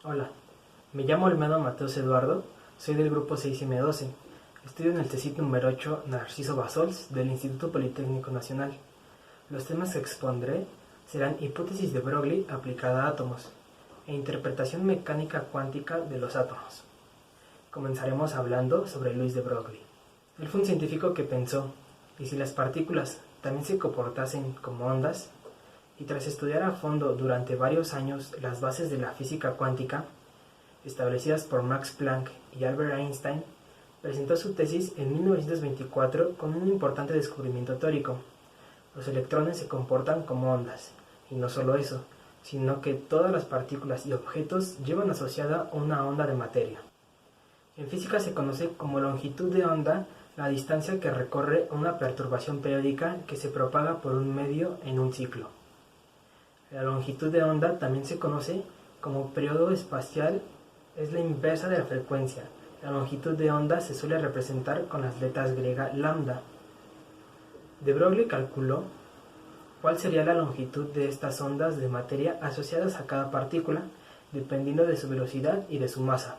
Hola, me llamo Olmedo Mateos Eduardo, soy del grupo 6M12. Estudio en el TESIT número 8 Narciso Bassols del Instituto Politécnico Nacional. Los temas que expondré serán hipótesis de Broglie aplicada a átomos e interpretación mecánica cuántica de los átomos. Comenzaremos hablando sobre Louis de Broglie. Él fue un científico que pensó, ¿y si las partículas también se comportasen como ondas? Y tras estudiar a fondo durante varios años las bases de la física cuántica, establecidas por Max Planck y Albert Einstein, presentó su tesis en 1924 con un importante descubrimiento teórico. Los electrones se comportan como ondas, y no solo eso, sino que todas las partículas y objetos llevan asociada una onda de materia. En física se conoce como longitud de onda la distancia que recorre una perturbación periódica que se propaga por un medio en un ciclo. La longitud de onda también se conoce como periodo espacial, es la inversa de la frecuencia. La longitud de onda se suele representar con las letras griegas lambda. De Broglie calculó cuál sería la longitud de estas ondas de materia asociadas a cada partícula, dependiendo de su velocidad y de su masa.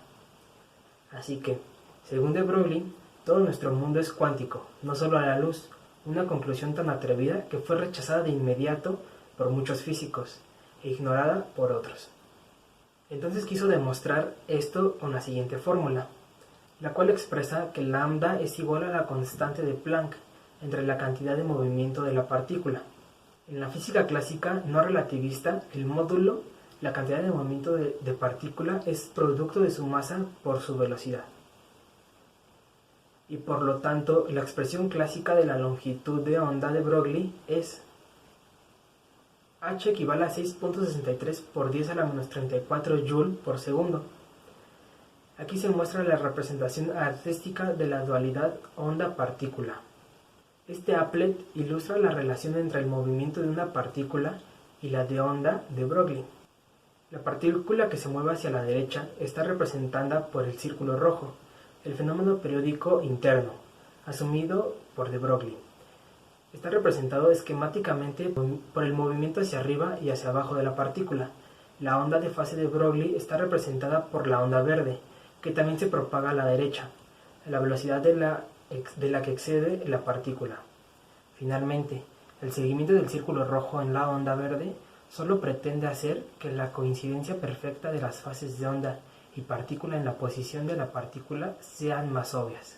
Así que, según de Broglie, todo nuestro mundo es cuántico, no solo a la luz, una conclusión tan atrevida que fue rechazada de inmediato por muchos físicos e ignorada por otros. Entonces quiso demostrar esto con la siguiente fórmula, la cual expresa que lambda es igual a la constante de Planck entre la cantidad de movimiento de la partícula. En la física clásica no relativista, el módulo, la cantidad de movimiento de partícula, es producto de su masa por su velocidad. Y por lo tanto, la expresión clásica de la longitud de onda de Broglie es H equivale a 6.63 por 10 a la menos 34 Joule por segundo. Aquí se muestra la representación artística de la dualidad onda-partícula. Este applet ilustra la relación entre el movimiento de una partícula y la de onda de Broglie. La partícula que se mueve hacia la derecha está representada por el círculo rojo, el fenómeno periódico interno, asumido por de Broglie. Está representado esquemáticamente por el movimiento hacia arriba y hacia abajo de la partícula. La onda de fase de Broglie está representada por la onda verde, que también se propaga a la derecha, a la velocidad de la que excede la partícula. Finalmente, el seguimiento del círculo rojo en la onda verde solo pretende hacer que la coincidencia perfecta de las fases de onda y partícula en la posición de la partícula sean más obvias.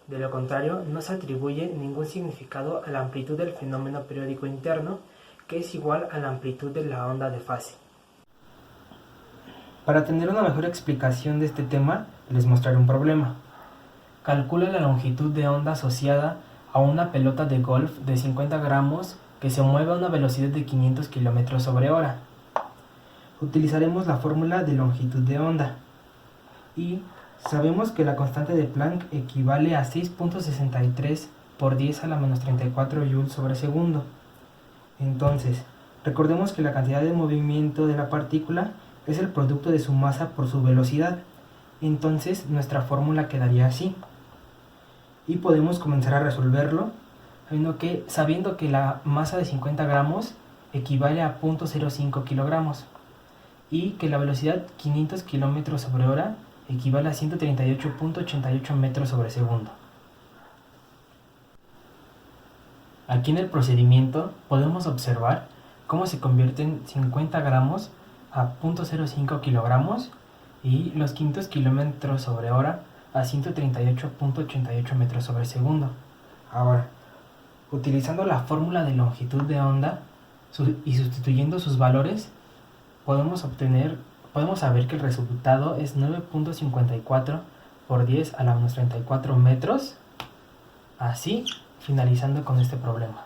De lo contrario, no se atribuye ningún significado a la amplitud del fenómeno periódico interno, que es igual a la amplitud de la onda de fase. Para tener una mejor explicación de este tema, les mostraré un problema. Calcula la longitud de onda asociada a una pelota de golf de 50 gramos que se mueve a una velocidad de 500 km/h. Utilizaremos la fórmula de longitud de onda y sabemos que la constante de Planck equivale a 6.63 por 10 a la menos 34 Joule sobre segundo. Entonces, recordemos que la cantidad de movimiento de la partícula es el producto de su masa por su velocidad. Entonces, nuestra fórmula quedaría así. Y podemos comenzar a resolverlo, sabiendo que la masa de 50 gramos equivale a 0.05 kilogramos y que la velocidad 500 km/h equivale a 138.88 metros sobre segundo. Aquí en el procedimiento podemos observar cómo se convierten 50 gramos a 0.05 kilogramos y los 500 km/h a 138.88 metros sobre segundo. Ahora, utilizando la fórmula de longitud de onda y sustituyendo sus valores, podemos saber que el resultado es 9.54 por 10 a la menos 34 metros, así finalizando con este problema.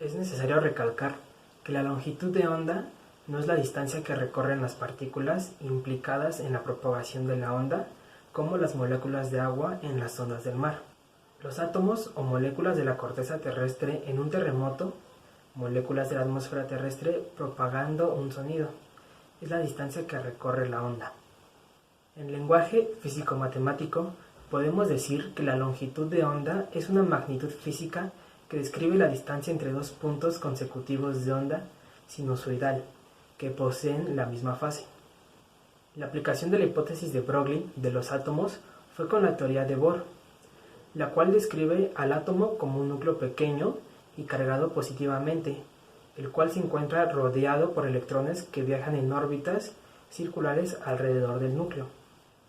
Es necesario recalcar que la longitud de onda no es la distancia que recorren las partículas implicadas en la propagación de la onda, como las moléculas de agua en las ondas del mar. Los átomos o moléculas de la corteza terrestre en un terremoto, moléculas de la atmósfera terrestre propagando un sonido, es la distancia que recorre la onda. En lenguaje físico-matemático, podemos decir que la longitud de onda es una magnitud física que describe la distancia entre dos puntos consecutivos de onda sinusoidal, que que poseen la misma fase. La aplicación de la hipótesis de Broglie de los átomos fue con la teoría de Bohr, la cual describe al átomo como un núcleo pequeño y cargado positivamente, el cual se encuentra rodeado por electrones que viajan en órbitas circulares alrededor del núcleo.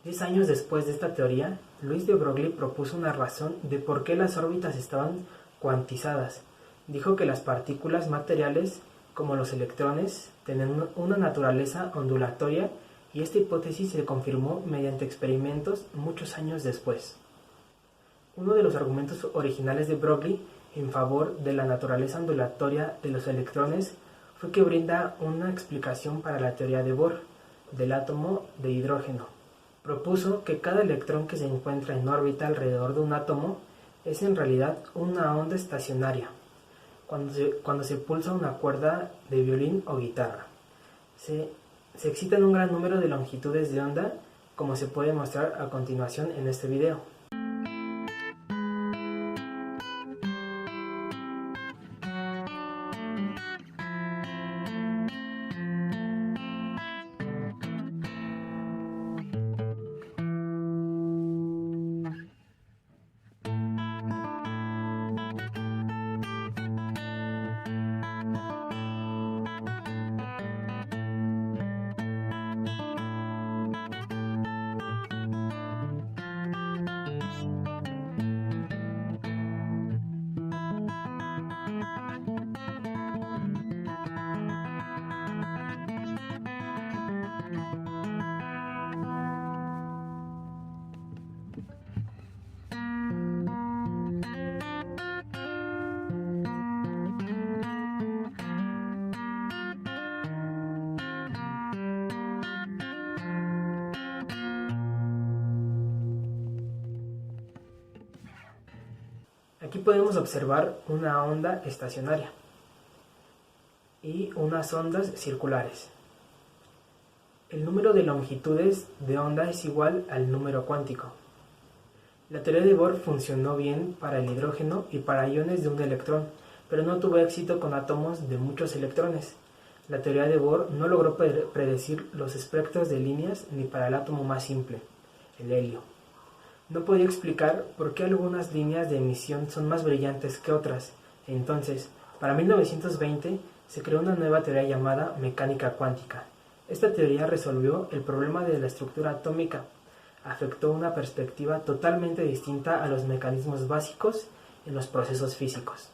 10 años después de esta teoría, Louis de Broglie propuso una razón de por qué las órbitas estaban cuantizadas. Dijo que las partículas materiales, como los electrones, tenían una naturaleza ondulatoria, y esta hipótesis se confirmó mediante experimentos muchos años después. Uno de los argumentos originales de Broglie en favor de la naturaleza ondulatoria de los electrones fue que brinda una explicación para la teoría de Bohr del átomo de hidrógeno. Propuso que cada electrón que se encuentra en órbita alrededor de un átomo es en realidad una onda estacionaria. Cuando se pulsa una cuerda de violín o guitarra, se excitan un gran número de longitudes de onda, como se puede mostrar a continuación en este video. Aquí podemos observar una onda estacionaria y unas ondas circulares. El número de longitudes de onda es igual al número cuántico. La teoría de Bohr funcionó bien para el hidrógeno y para iones de un electrón, pero no tuvo éxito con átomos de muchos electrones. La teoría de Bohr no logró predecir los espectros de líneas ni para el átomo más simple, el helio. No podía explicar por qué algunas líneas de emisión son más brillantes que otras. Entonces, para 1920, se creó una nueva teoría llamada mecánica cuántica. Esta teoría resolvió el problema de la estructura atómica. Afectó una perspectiva totalmente distinta a los mecanismos básicos en los procesos físicos.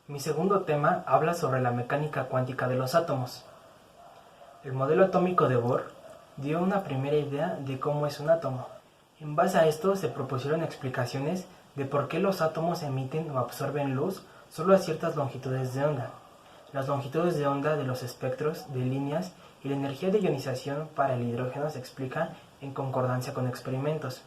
Mi segundo tema habla sobre la mecánica cuántica de los átomos. El modelo atómico de Bohr dio una primera idea de cómo es un átomo. En base a esto se propusieron explicaciones de por qué los átomos emiten o absorben luz solo a ciertas longitudes de onda, las longitudes de onda de los espectros de líneas y la energía de ionización para el hidrógeno se explica en concordancia con experimentos.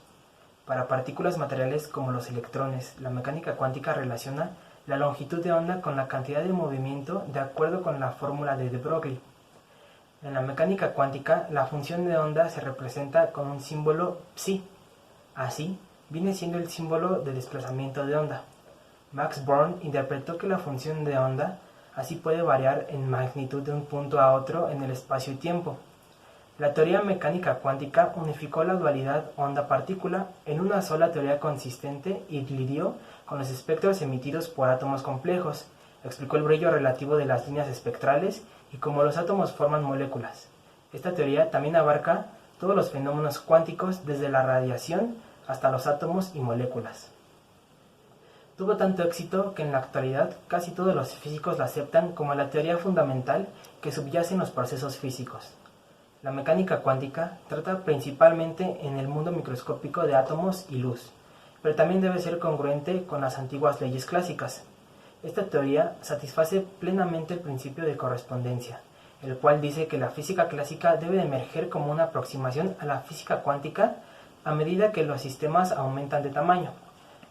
Para partículas materiales como los electrones, la mecánica cuántica relaciona la longitud de onda con la cantidad de movimiento de acuerdo con la fórmula de de Broglie. En la mecánica cuántica, la función de onda se representa con un símbolo psi. Así, viene siendo el símbolo de desplazamiento de onda. Max Born interpretó que la función de onda así puede variar en magnitud de un punto a otro en el espacio y tiempo. La teoría mecánica cuántica unificó la dualidad onda-partícula en una sola teoría consistente y lidió con los espectros emitidos por átomos complejos, explicó el brillo relativo de las líneas espectrales y cómo los átomos forman moléculas. Esta teoría también abarca todos los fenómenos cuánticos desde la radiación hasta los átomos y moléculas. Tuvo tanto éxito que en la actualidad casi todos los físicos la aceptan como la teoría fundamental que subyace en los procesos físicos. La mecánica cuántica trata principalmente en el mundo microscópico de átomos y luz, pero también debe ser congruente con las antiguas leyes clásicas. Esta teoría satisface plenamente el principio de correspondencia, el cual dice que la física clásica debe emerger como una aproximación a la física cuántica a medida que los sistemas aumentan de tamaño.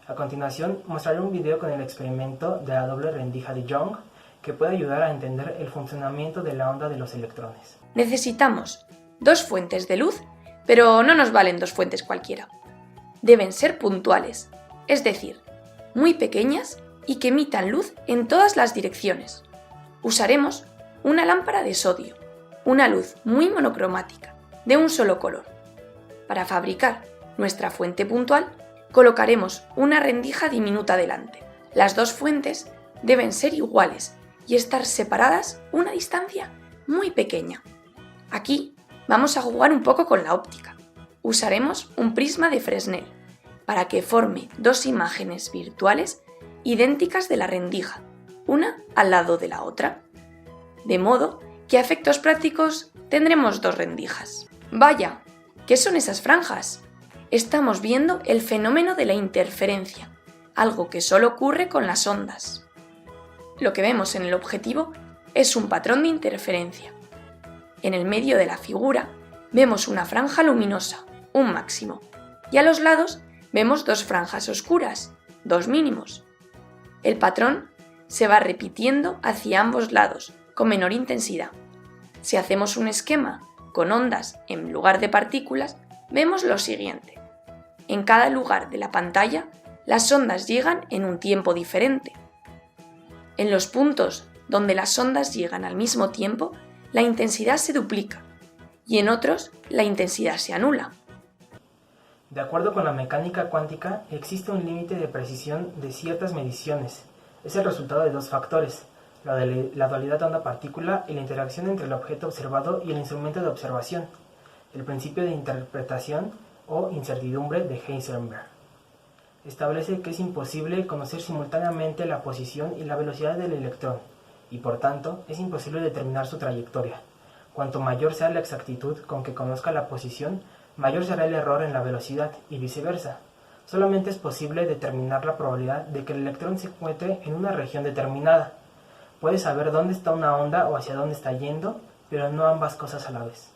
A continuación, mostraré un video con el experimento de la doble rendija de Young que puede ayudar a entender el funcionamiento de la onda de los electrones. Necesitamos 2 fuentes de luz, pero no nos valen 2 fuentes cualquiera. Deben ser puntuales, es decir, muy pequeñas y que emitan luz en todas las direcciones. Usaremos una lámpara de sodio, una luz muy monocromática, de un solo color. Para fabricar nuestra fuente puntual, colocaremos una rendija diminuta delante. Las dos fuentes deben ser iguales y estar separadas una distancia muy pequeña. Aquí vamos a jugar un poco con la óptica. Usaremos un prisma de Fresnel para que forme dos imágenes virtuales idénticas de la rendija, una al lado de la otra. De modo que a efectos prácticos tendremos dos rendijas. ¡Vaya! ¿Qué son esas franjas? Estamos viendo el fenómeno de la interferencia, algo que solo ocurre con las ondas. Lo que vemos en el objetivo es un patrón de interferencia. En el medio de la figura vemos una franja luminosa, un máximo, y a los lados vemos dos franjas oscuras, dos mínimos. El patrón se va repitiendo hacia ambos lados, con menor intensidad. Si hacemos un esquema con ondas en lugar de partículas, vemos lo siguiente. En cada lugar de la pantalla, las ondas llegan en un tiempo diferente. En los puntos donde las ondas llegan al mismo tiempo, la intensidad se duplica, y en otros, la intensidad se anula. De acuerdo con la mecánica cuántica, existe un límite de precisión de ciertas mediciones. Es el resultado de dos factores, la dualidad onda-partícula y la interacción entre el objeto observado y el instrumento de observación, el principio de interpretación o incertidumbre de Heisenberg. Establece que es imposible conocer simultáneamente la posición y la velocidad del electrón, y por tanto es imposible determinar su trayectoria. Cuanto mayor sea la exactitud con que conozca la posición, mayor será el error en la velocidad, y viceversa. Solamente es posible determinar la probabilidad de que el electrón se encuentre en una región determinada. Puede saber dónde está una onda o hacia dónde está yendo, pero no ambas cosas a la vez.